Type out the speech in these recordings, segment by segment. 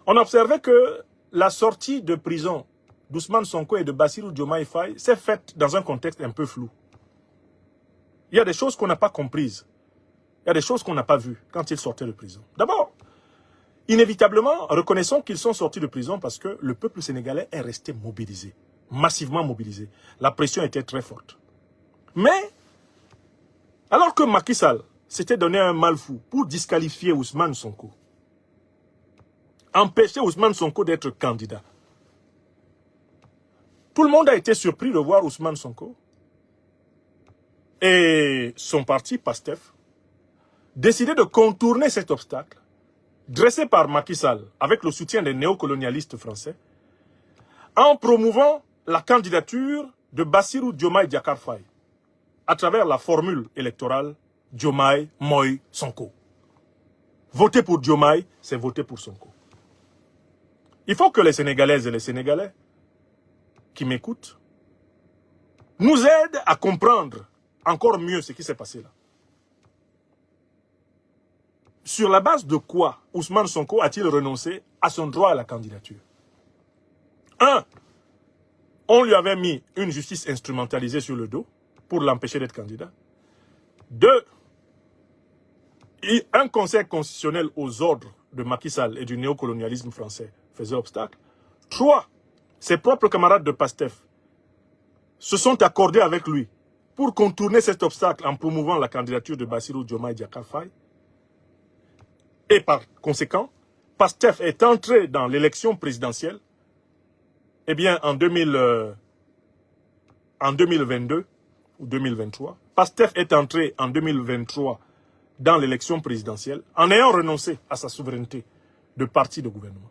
on observait que la sortie de prison d'Ousmane Sonko et de Bassirou Diomaye Faye s'est faite dans un contexte un peu flou. Il y a des choses qu'on n'a pas comprises. Il y a des choses qu'on n'a pas vues quand ils sortaient de prison. D'abord, inévitablement, reconnaissons qu'ils sont sortis de prison parce que le peuple sénégalais est resté mobilisé, massivement mobilisé. La pression était très forte. Mais, alors que Macky Sall s'était donné un mal fou pour disqualifier Ousmane Sonko, empêcher Ousmane Sonko d'être candidat, tout le monde a été surpris de voir Ousmane Sonko et son parti, PASTEF, décider de contourner cet obstacle, dressé par Macky Sall avec le soutien des néocolonialistes français, en promouvant la candidature de Bassirou Diomaye Diakhar Faye à travers la formule électorale Diomaye, Moïse, Sonko. Voter pour Diomaye, c'est voter pour Sonko. Il faut que les Sénégalaises et les Sénégalais qui m'écoutent nous aident à comprendre encore mieux ce qui s'est passé là. Sur la base de quoi Ousmane Sonko a-t-il renoncé à son droit à la candidature? 1. On lui avait mis une justice instrumentalisée sur le dos pour l'empêcher d'être candidat. 2. Un conseil constitutionnel aux ordres de Macky Sall et du néocolonialisme français faisait obstacle. 3. Ses propres camarades de PASTEF se sont accordés avec lui pour contourner cet obstacle en promouvant la candidature de Bassirou Diomaye Diakhar Faye. Et par conséquent, PASTEF est entré dans l'élection présidentielle, eh bien en 2022 ou 2023. PASTEF est entré en 2023 dans l'élection présidentielle en ayant renoncé à sa souveraineté de parti de gouvernement.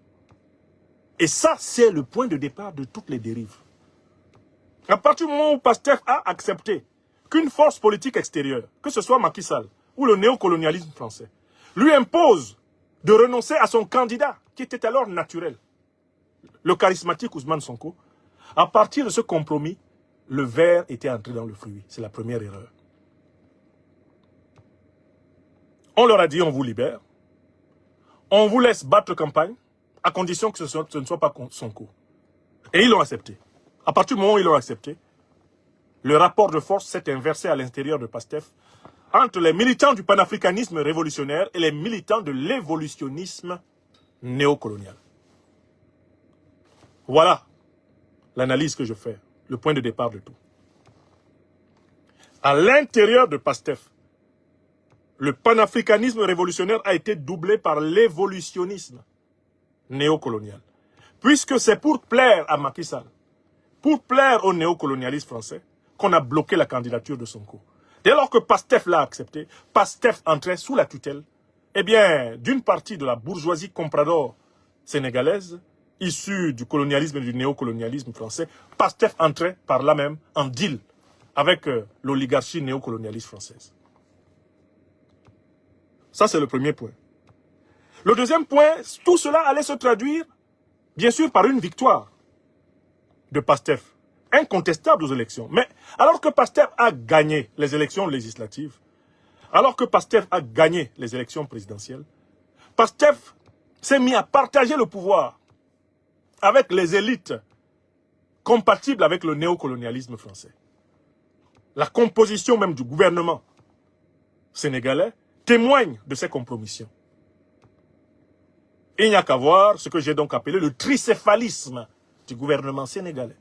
Et ça, c'est le point de départ de toutes les dérives. À partir du moment où PASTEF a accepté qu'une force politique extérieure, que ce soit Macky Sall ou le néocolonialisme français, lui impose de renoncer à son candidat, qui était alors naturel, le charismatique Ousmane Sonko, à partir de ce compromis, le ver était entré dans le fruit. C'est la première erreur. On leur a dit, on vous libère, on vous laisse battre campagne, à condition que ce ne soit pas Sonko. Et ils l'ont accepté. À partir du moment où ils l'ont accepté, le rapport de force s'est inversé à l'intérieur de PASTEF entre les militants du panafricanisme révolutionnaire et les militants de l'évolutionnisme néocolonial. Voilà l'analyse que je fais, le point de départ de tout. À l'intérieur de PASTEF, le panafricanisme révolutionnaire a été doublé par l'évolutionnisme néocolonial. Puisque c'est pour plaire à Macky Sall, pour plaire aux néocolonialistes français, qu'on a bloqué la candidature de Sonko. Dès lors que PASTEF l'a accepté, PASTEF entrait sous la tutelle, eh bien, d'une partie de la bourgeoisie comprador sénégalaise, issue du colonialisme et du néocolonialisme français, PASTEF entrait par là même en deal avec l'oligarchie néocolonialiste française. Ça, c'est le premier point. Le deuxième point, tout cela allait se traduire, bien sûr, par une victoire de PASTEF, incontestable aux élections. Mais alors que PASTEF a gagné les élections législatives, alors que PASTEF a gagné les élections présidentielles, PASTEF s'est mis à partager le pouvoir avec les élites compatibles avec le néocolonialisme français. La composition même du gouvernement sénégalais témoigne de ces compromissions. Il n'y a qu'à voir ce que j'ai donc appelé le tricéphalisme du gouvernement sénégalais.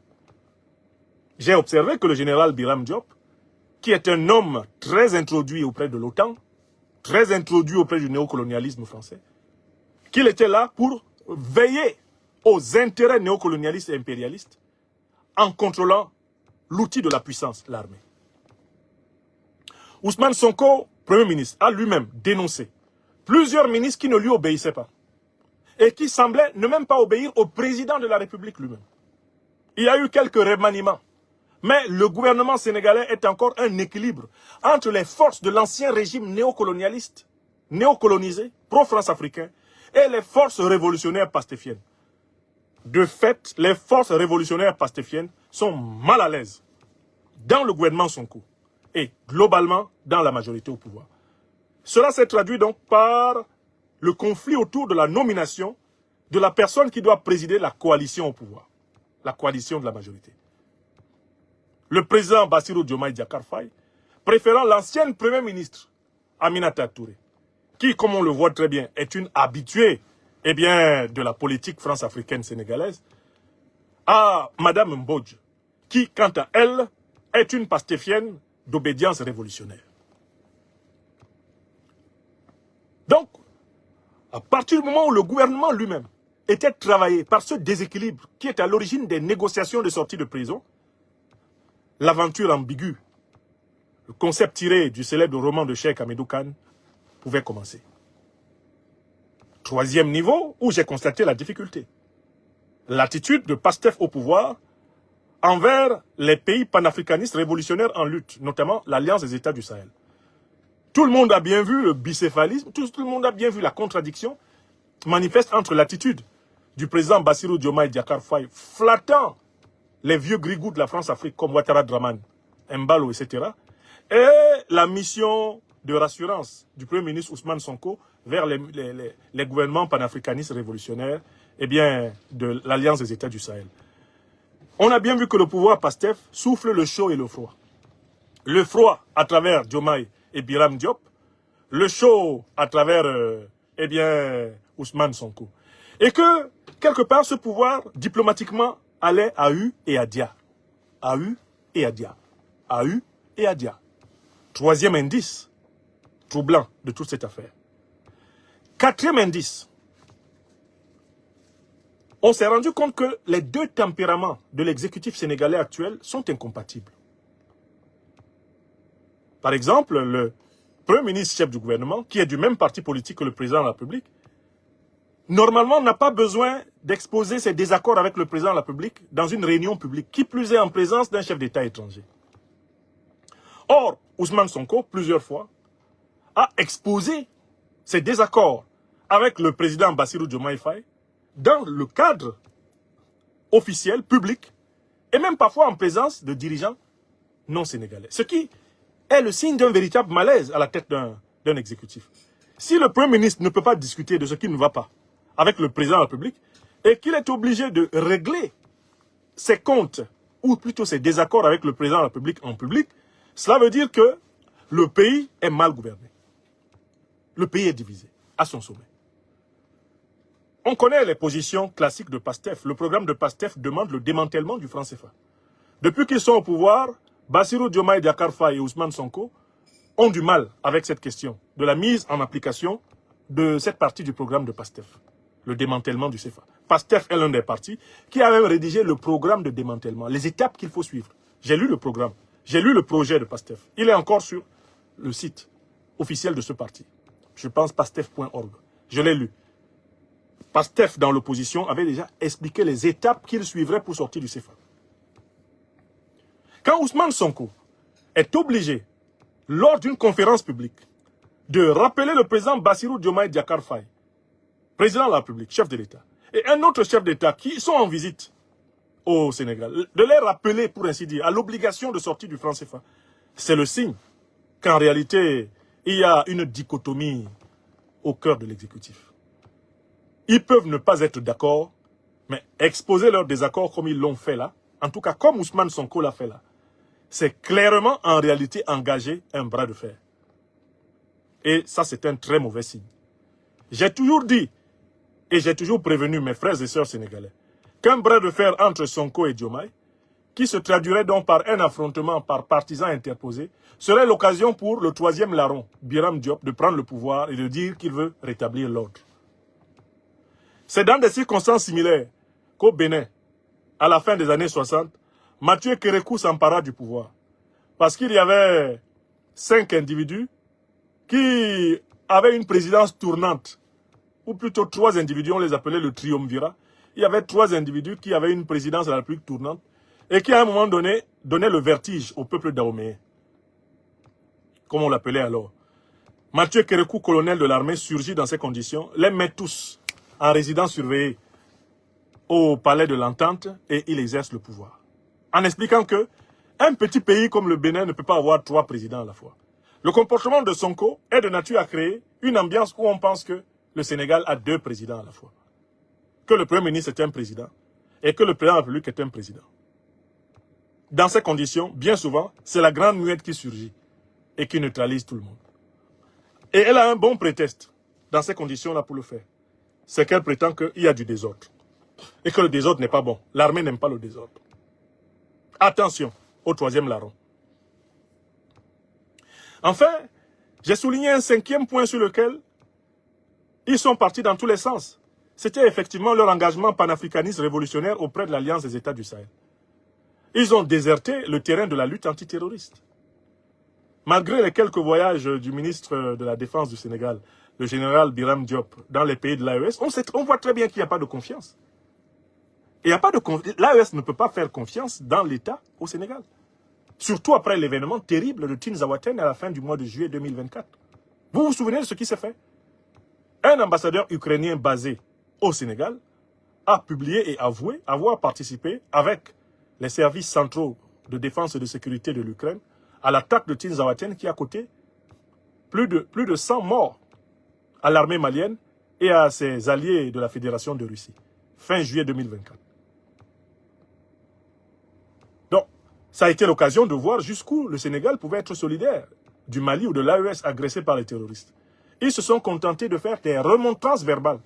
J'ai observé que le général Biram Diop, qui est un homme très introduit auprès de l'OTAN, très introduit auprès du néocolonialisme français, qu'il était là pour veiller aux intérêts néocolonialistes et impérialistes en contrôlant l'outil de la puissance, l'armée. Ousmane Sonko, Premier ministre, a lui-même dénoncé plusieurs ministres qui ne lui obéissaient pas et qui semblaient ne même pas obéir au président de la République lui-même. Il y a eu quelques remaniements, mais le gouvernement sénégalais est encore un équilibre entre les forces de l'ancien régime néocolonialiste, néocolonisé, pro-France africain, et les forces révolutionnaires pastéfiennes. De fait, les forces révolutionnaires pastéfiennes sont mal à l'aise dans le gouvernement Sonko et globalement dans la majorité au pouvoir. Cela s'est traduit donc par le conflit autour de la nomination de la personne qui doit présider la coalition au pouvoir, la coalition de la majorité. Le président Bassirou Diomaye Diakhar Faye, préférant l'ancienne première ministre Aminata Touré, qui, comme on le voit très bien, est une habituée de la politique france-africaine sénégalaise, à Madame Mbodj, qui, quant à elle, est une pastéfienne d'obédience révolutionnaire. Donc, à partir du moment où le gouvernement lui-même était travaillé par ce déséquilibre qui est à l'origine des négociations de sortie de prison, l'aventure ambiguë, le concept tiré du célèbre roman de Cheikh Hamidou Kane, pouvait commencer. Troisième niveau où j'ai constaté la difficulté. L'attitude de Pastef au pouvoir envers les pays panafricanistes révolutionnaires en lutte, notamment l'Alliance des États du Sahel. Tout le monde a bien vu le bicéphalisme, tout le monde a bien vu la contradiction manifeste entre l'attitude du président Bassirou Diomaye Diakhar Faye, flattant les vieux grigous de la France-Afrique comme Ouattara Draman, Mbalo, etc., et la mission de rassurance du Premier ministre Ousmane Sonko vers les gouvernements panafricanistes révolutionnaires de l'Alliance des États du Sahel. On a bien vu que le pouvoir Pastef souffle le chaud et le froid. Le froid à travers Diomaye et Biram Diop, le chaud à travers Ousmane Sonko. Et que, quelque part, ce pouvoir, diplomatiquement, allait à U et à Dia. À U et à Dia. À U et à Dia. Troisième indice troublant de toute cette affaire. Quatrième indice. On s'est rendu compte que les deux tempéraments de l'exécutif sénégalais actuel sont incompatibles. Par exemple, le Premier ministre chef du gouvernement, qui est du même parti politique que le président de la République, normalement n'a pas besoin d'exposer ses désaccords avec le président de la République dans une réunion publique, qui plus est en présence d'un chef d'État étranger. Or, Ousmane Sonko, plusieurs fois, a exposé ses désaccords avec le président Bassirou Diomaye Faye dans le cadre officiel, public, et même parfois en présence de dirigeants non sénégalais. Ce qui est le signe d'un véritable malaise à la tête d'un exécutif. Si le Premier ministre ne peut pas discuter de ce qui ne va pas avec le président de la République, et qu'il est obligé de régler ses comptes, ou plutôt ses désaccords avec le président de la République en public, cela veut dire que le pays est mal gouverné. Le pays est divisé à son sommet. On connaît les positions classiques de Pastef. Le programme de Pastef demande le démantèlement du franc CFA. Depuis qu'ils sont au pouvoir, Bassirou Diomaye Diakhar Faye et Ousmane Sonko ont du mal avec cette question de la mise en application de cette partie du programme de Pastef, le démantèlement du CFA. Pastef est l'un des partis qui a même rédigé le programme de démantèlement, les étapes qu'il faut suivre. J'ai lu le programme, j'ai lu le projet de Pastef. Il est encore sur le site officiel de ce parti. Je pense pastef.org. Je l'ai lu. Pastef, dans l'opposition, avait déjà expliqué les étapes qu'il suivrait pour sortir du CFA. Quand Ousmane Sonko est obligé, lors d'une conférence publique, de rappeler le président Bassirou Diomaye Diakhar Faye, président de la République, chef de l'État, et un autre chef d'État qui sont en visite au Sénégal, de les rappeler, pour ainsi dire, à l'obligation de sortir du franc CFA, c'est le signe qu'en réalité, il y a une dichotomie au cœur de l'exécutif. Ils peuvent ne pas être d'accord, mais exposer leurs désaccords comme ils l'ont fait là, en tout cas comme Ousmane Sonko l'a fait là, c'est clairement en réalité engager un bras de fer. Et ça, c'est un très mauvais signe. J'ai toujours dit, et j'ai toujours prévenu mes frères et sœurs sénégalais, qu'un bras de fer entre Sonko et Diomaye, qui se traduirait donc par un affrontement par partisans interposés, serait l'occasion pour le troisième larron, Biram Diop, de prendre le pouvoir et de dire qu'il veut rétablir l'ordre. C'est dans des circonstances similaires qu'au Bénin, à la fin des années 60, Mathieu Kérékou s'empara du pouvoir. Parce qu'il y avait 5 individus qui avaient une présidence tournante, ou plutôt 3 individus, on les appelait le triumvirat. Il y avait 3 individus qui avaient une présidence de la République tournante et qui à un moment donné donnaient le vertige au peuple dahoméen, comme on l'appelait alors. Mathieu Kérékou, colonel de l'armée, surgit dans ces conditions, les met tous en résidence surveillée au palais de l'Entente et il exerce le pouvoir. En expliquant que un petit pays comme le Bénin ne peut pas avoir 3 présidents à la fois. Le comportement de Sonko est de nature à créer une ambiance où on pense que le Sénégal a 2 présidents à la fois. que le Premier ministre est un président et que le président de la République est un président. Dans ces conditions, bien souvent, c'est la grande muette qui surgit et qui neutralise tout le monde. Et elle a un bon prétexte dans ces conditions-là pour le faire. C'est qu'elle prétend qu'il y a du désordre. Et que le désordre n'est pas bon. L'armée n'aime pas le désordre. Attention au troisième larron. Enfin, j'ai souligné un cinquième point sur lequel ils sont partis dans tous les sens. C'était effectivement leur engagement panafricaniste révolutionnaire auprès de l'Alliance des États du Sahel. Ils ont déserté le terrain de la lutte antiterroriste. Malgré les quelques voyages du ministre de la Défense du Sénégal, le général Biram Diop, dans les pays de l'AES, on voit très bien qu'il n'y a pas de confiance. L'AES ne peut pas faire confiance dans l'État au Sénégal. Surtout après l'événement terrible de Tinzaouaten à la fin du mois de juillet 2024. Vous vous souvenez de ce qui s'est fait? Un ambassadeur ukrainien basé au Sénégal a publié et avoué avoir participé avec les services centraux de défense et de sécurité de l'Ukraine à l'attaque de Tinzaouaten qui a coûté plus de 100 morts à l'armée malienne et à ses alliés de la Fédération de Russie, fin juillet 2024. Donc, ça a été l'occasion de voir jusqu'où le Sénégal pouvait être solidaire du Mali ou de l'AES agressé par les terroristes. Ils se sont contentés de faire des remontrances verbales.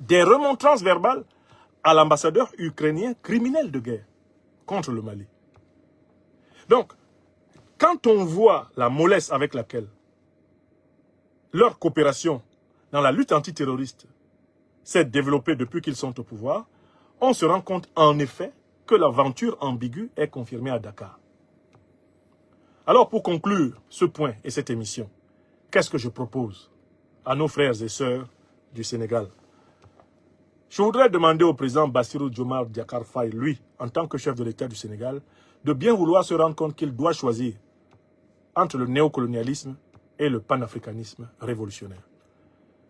Des remontrances verbales à l'ambassadeur ukrainien criminel de guerre contre le Mali. Donc, quand on voit la mollesse avec laquelle leur coopération dans la lutte antiterroriste s'est développée depuis qu'ils sont au pouvoir, on se rend compte en effet que l'aventure ambiguë est confirmée à Dakar. Alors pour conclure ce point et cette émission, qu'est-ce que je propose à nos frères et sœurs du Sénégal? Je voudrais demander au président Bassirou Diomaye Diakhar Faye, lui, en tant que chef de l'État du Sénégal, de bien vouloir se rendre compte qu'il doit choisir entre le néocolonialisme et le panafricanisme révolutionnaire.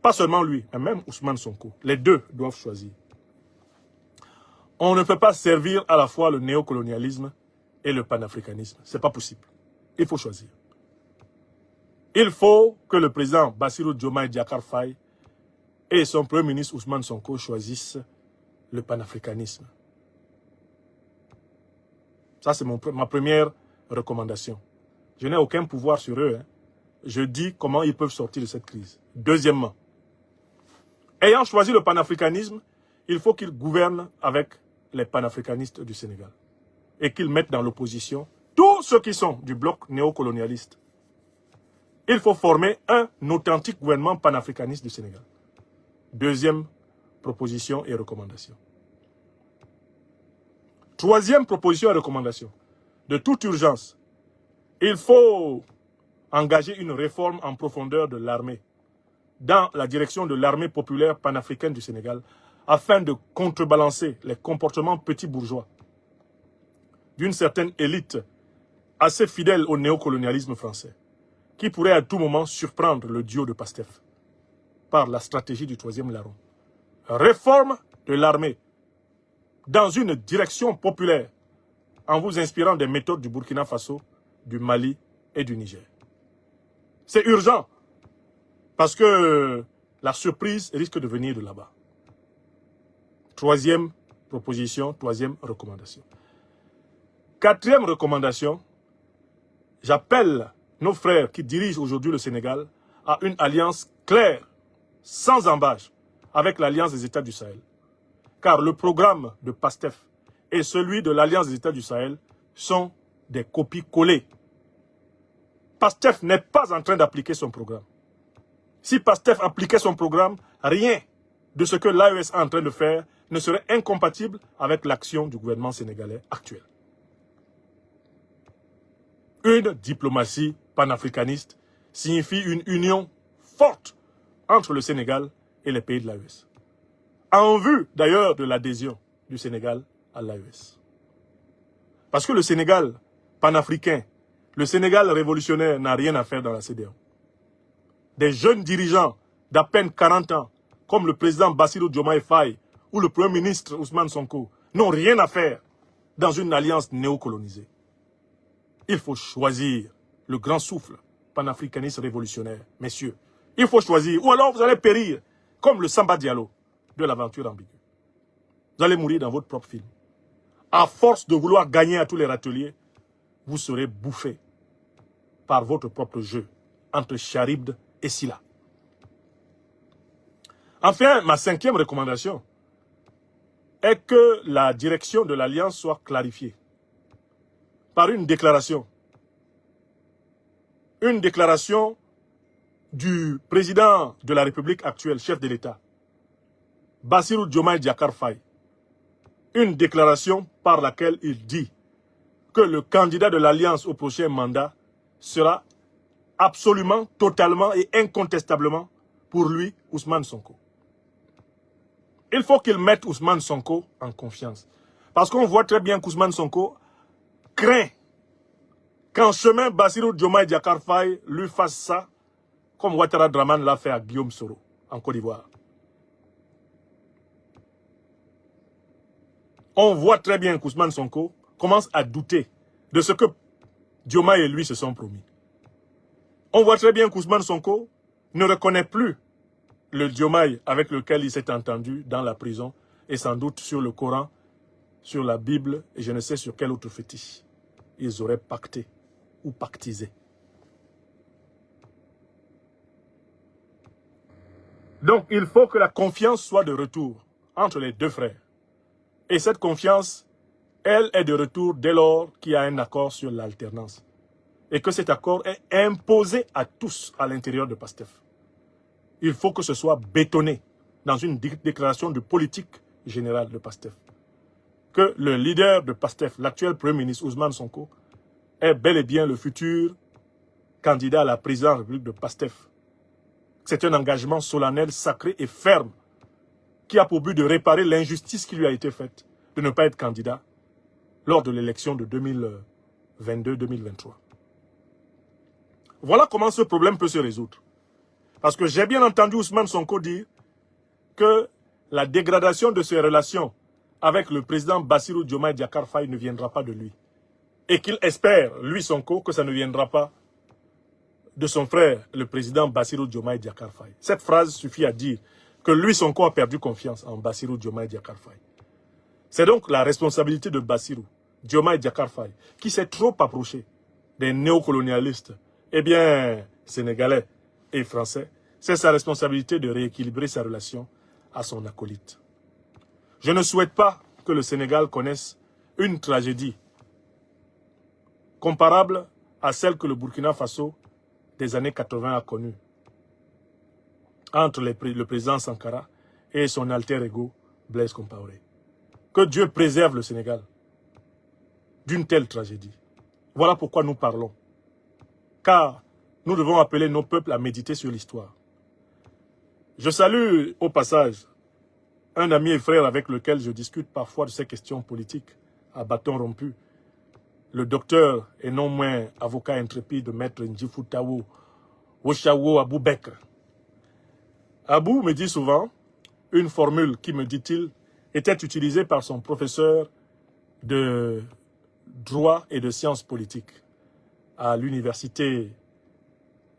Pas seulement lui, mais même Ousmane Sonko. Les deux doivent choisir. On ne peut pas servir à la fois le néocolonialisme et le panafricanisme. Ce n'est pas possible. Il faut choisir. Il faut que le président Bassirou Diomaye Diakhar Faye et son premier ministre Ousmane Sonko choisissent le panafricanisme. Ça, c'est ma première recommandation. Je n'ai aucun pouvoir sur eux. Je dis comment ils peuvent sortir de cette crise. Deuxièmement, ayant choisi le panafricanisme, il faut qu'ils gouvernent avec les panafricanistes du Sénégal. Et qu'ils mettent dans l'opposition tous ceux qui sont du bloc néocolonialiste. Il faut former un authentique gouvernement panafricaniste du Sénégal. Deuxième proposition et recommandation. Troisième proposition et recommandation. De toute urgence, il faut engager une réforme en profondeur de l'armée dans la direction de l'armée populaire panafricaine du Sénégal afin de contrebalancer les comportements petits bourgeois d'une certaine élite assez fidèle au néocolonialisme français qui pourrait à tout moment surprendre le duo de Pastef par la stratégie du troisième larron. Réforme de l'armée dans une direction populaire en vous inspirant des méthodes du Burkina Faso, du Mali et du Niger. C'est urgent parce que la surprise risque de venir de là-bas. Troisième proposition, troisième recommandation. Quatrième recommandation, j'appelle nos frères qui dirigent aujourd'hui le Sénégal à une alliance claire, sans embâche, avec l'Alliance des États du Sahel. Car le programme de Pastef et celui de l'Alliance des États du Sahel sont des copies collées. Pastef n'est pas en train d'appliquer son programme. Si Pastef appliquait son programme, rien de ce que l'AES est en train de faire ne serait incompatible avec l'action du gouvernement sénégalais actuel. Une diplomatie panafricaniste signifie une union forte entre le Sénégal et les pays de l'AES. En vue d'ailleurs de l'adhésion du Sénégal à l'AES. Parce que le Sénégal panafricain, le Sénégal révolutionnaire n'a rien à faire dans la CEDEAO. Des jeunes dirigeants d'à peine 40 ans, comme le président Bassirou Diomaye Faye ou le premier ministre Ousmane Sonko, n'ont rien à faire dans une alliance néocolonisée. Il faut choisir le grand souffle panafricaniste révolutionnaire, messieurs. Il faut choisir, ou alors vous allez périr, comme le Samba Diallo, de l'aventure ambiguë. Vous allez mourir dans votre propre film. À force de vouloir gagner à tous les râteliers, vous serez bouffé par votre propre jeu entre Charybde et Scylla. Enfin, ma 5e recommandation est que la direction de l'Alliance soit clarifiée par une déclaration. Une déclaration du président de la République actuelle, chef de l'État, Bassirou Diomaye Diakhar Faye. Une déclaration par laquelle il dit que le candidat de l'Alliance au prochain mandat sera absolument, totalement et incontestablement pour lui, Ousmane Sonko. Il faut qu'il mette Ousmane Sonko en confiance. Parce qu'on voit très bien qu'Ousmane Sonko craint qu'en chemin, Bassirou Diomaye Diakhar Faye lui fasse ça, comme Ouattara Draman l'a fait à Guillaume Soro, en Côte d'Ivoire. On voit très bien qu'Ousmane Sonko commence à douter de ce que Diomaye et lui se sont promis. On voit très bien qu'Ousmane Sonko ne reconnaît plus le Diomaye avec lequel il s'est entendu dans la prison et sans doute sur le Coran, sur la Bible et je ne sais sur quel autre fétiche ils auraient pacté ou pactisé. Donc il faut que la confiance soit de retour entre les deux frères. Et cette confiance, elle est de retour dès lors qu'il y a un accord sur l'alternance. Et que cet accord est imposé à tous à l'intérieur de PASTEF. Il faut que ce soit bétonné dans une déclaration de politique générale de PASTEF. Que le leader de PASTEF, l'actuel Premier ministre Ousmane Sonko, est bel et bien le futur candidat à la présidence de la République de PASTEF. C'est un engagement solennel, sacré et ferme qui a pour but de réparer l'injustice qui lui a été faite de ne pas être candidat lors de l'élection de 2022-2023. Voilà comment ce problème peut se résoudre. Parce que j'ai bien entendu Ousmane Sonko dire que la dégradation de ses relations avec le président Bassirou Diomaye Diakhar Faye ne viendra pas de lui. Et qu'il espère, lui Sonko, que ça ne viendra pas de son frère, le président Bassirou Diomaye Diakhar Faye. Cette phrase suffit à dire que lui Sonko a perdu confiance en Bassirou Diomaye Diakhar Faye. C'est donc la responsabilité de Bassirou Diomaye Diakhar Faye qui s'est trop approché des néocolonialistes, eh bien, sénégalais et français. C'est sa responsabilité de rééquilibrer sa relation à son acolyte. Je ne souhaite pas que le Sénégal connaisse une tragédie comparable à celle que le Burkina Faso des années 80 a connue entre le président Sankara et son alter ego Blaise Compaoré. Que Dieu préserve le Sénégal d'une telle tragédie. Voilà pourquoi nous parlons. Car nous devons appeler nos peuples à méditer sur l'histoire. Je salue au passage un ami et frère avec lequel je discute parfois de ces questions politiques à bâton rompu, le docteur et non moins avocat intrépide maître Ndjifou Tawo Oshawo Abou Bekr. Abou me dit souvent une formule qui, me dit-il, était utilisée par son professeur de droit et de sciences politiques à l'université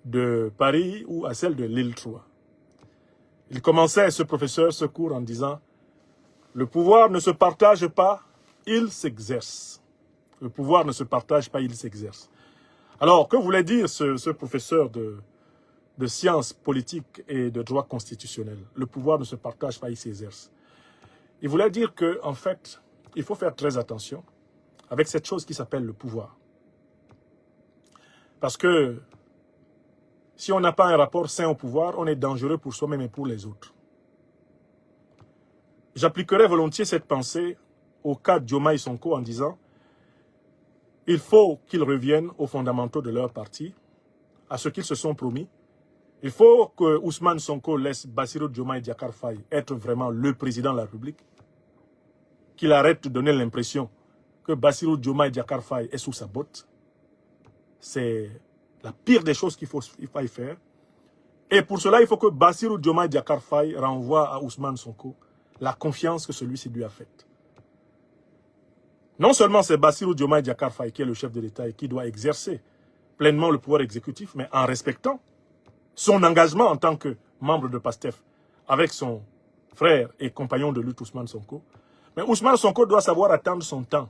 de Paris ou à celle de Lille 3. Il commençait, ce professeur, ce cours en disant « Le pouvoir ne se partage pas, il s'exerce. » Le pouvoir ne se partage pas, il s'exerce. Alors, que voulait dire ce professeur de sciences politiques et de droit constitutionnel? Le pouvoir ne se partage pas, il s'exerce. Il voulait dire que, en fait, il faut faire très attention avec cette chose qui s'appelle le pouvoir. Parce que si on n'a pas un rapport sain au pouvoir, on est dangereux pour soi-même et pour les autres. J'appliquerai volontiers cette pensée au cas de Diomaye Sonko en disant il faut qu'ils reviennent aux fondamentaux de leur parti, à ce qu'ils se sont promis. Il faut que Ousmane Sonko laisse Bassirou Diomaye Diakhar Faye être vraiment le président de la République, qu'il arrête de donner l'impression que Bassirou Diomaye Diakhar Faye est sous sa botte. C'est la pire des choses qu'il faille faire. Et pour cela, il faut que Bassirou Diomaye Diakhar Faye renvoie à Ousmane Sonko la confiance que celui-ci lui a faite. Non seulement c'est Bassirou Diomaye Diakhar Faye qui est le chef de l'État et qui doit exercer pleinement le pouvoir exécutif, mais en respectant son engagement en tant que membre de PASTEF avec son frère et compagnon de lutte Ousmane Sonko. Mais Ousmane Sonko doit savoir attendre son temps.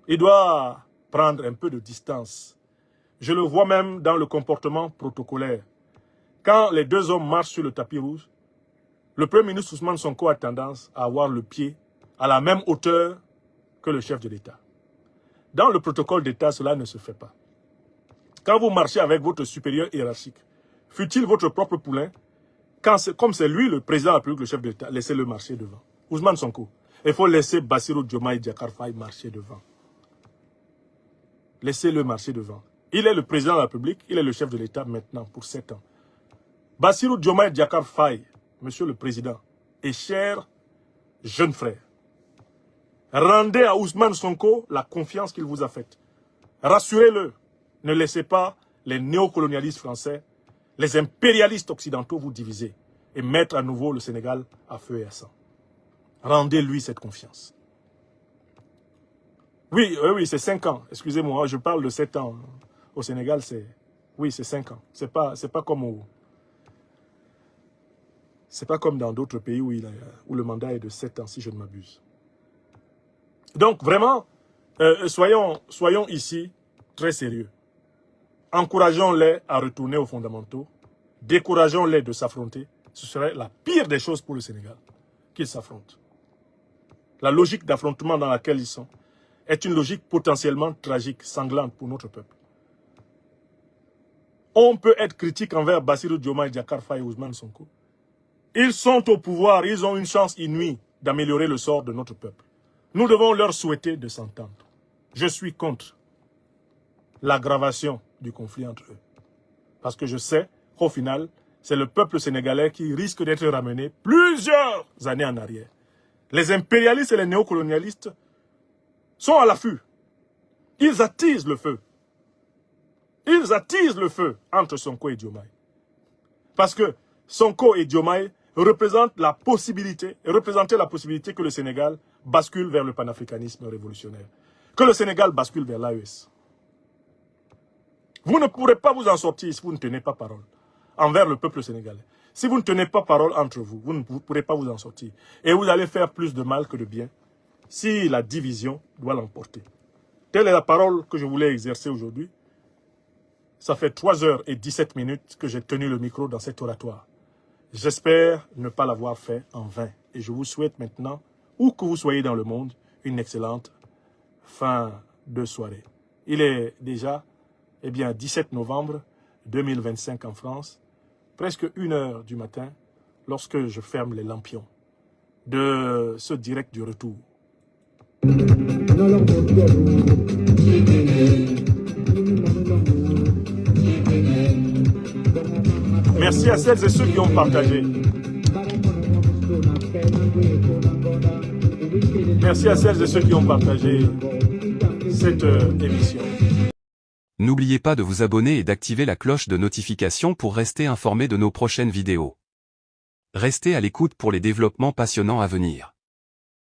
Il doit prendre un peu de distance. Je le vois même dans le comportement protocolaire. Quand les deux hommes marchent sur le tapis rouge, le Premier ministre Ousmane Sonko a tendance à avoir le pied à la même hauteur que le chef de l'État. Dans le protocole d'État, cela ne se fait pas. Quand vous marchez avec votre supérieur hiérarchique, fût-il votre propre poulain, comme c'est lui le président de la République, le chef de l'État, laissez-le marcher devant. Ousmane Sonko, il faut laisser Bassirou Diomaye Diakhar Faye marcher devant. Laissez-le marcher devant. Il est le président de la République, il est le chef de l'État maintenant pour 7 ans. Bassirou Diomaye Diakhar Faye, monsieur le président, et cher jeune frère, rendez à Ousmane Sonko la confiance qu'il vous a faite. Rassurez-le. Ne laissez pas les néocolonialistes français, les impérialistes occidentaux vous diviser et mettre à nouveau le Sénégal à feu et à sang. Rendez-lui cette confiance. Oui, c'est 5 ans. Excusez-moi, je parle de 7 ans. Au Sénégal, c'est 5 ans. C'est pas comme dans d'autres pays où le mandat est de 7 ans, si je ne m'abuse. Donc, vraiment, soyons ici très sérieux. Encourageons-les à retourner aux fondamentaux. Décourageons-les de s'affronter. Ce serait la pire des choses pour le Sénégal, qu'ils s'affrontent. La logique d'affrontement dans laquelle ils sont est une logique potentiellement tragique, sanglante pour notre peuple. On peut être critique envers Bassirou Diomaye Diakhar Faye et Ousmane Sonko. Ils sont au pouvoir, ils ont une chance inouïe d'améliorer le sort de notre peuple. Nous devons leur souhaiter de s'entendre. Je suis contre l'aggravation du conflit entre eux. Parce que je sais qu'au final, c'est le peuple sénégalais qui risque d'être ramené plusieurs années en arrière. Les impérialistes et les néocolonialistes sont à l'affût. Ils attisent le feu. Ils attisent le feu entre Sonko et Diomaye. Parce que Sonko et Diomaye représentaient la possibilité que le Sénégal bascule vers le panafricanisme révolutionnaire. Que le Sénégal bascule vers l'AES. Vous ne pourrez pas vous en sortir si vous ne tenez pas parole envers le peuple sénégalais. Si vous ne tenez pas parole entre vous, vous ne pourrez pas vous en sortir. Et vous allez faire plus de mal que de bien si la division doit l'emporter. Telle est la parole que je voulais exercer aujourd'hui. Ça fait 3h17 que j'ai tenu le micro dans cet oratoire. J'espère ne pas l'avoir fait en vain. Et je vous souhaite maintenant, où que vous soyez dans le monde, une excellente fin de soirée. Il est déjà 17 novembre 2025 en France, presque 1h du matin, lorsque je ferme les lampions de ce direct du retour. Merci à celles et ceux qui ont partagé. Merci à celles et ceux qui ont partagé cette émission. N'oubliez pas de vous abonner et d'activer la cloche de notification pour rester informé de nos prochaines vidéos. Restez à l'écoute pour les développements passionnants à venir.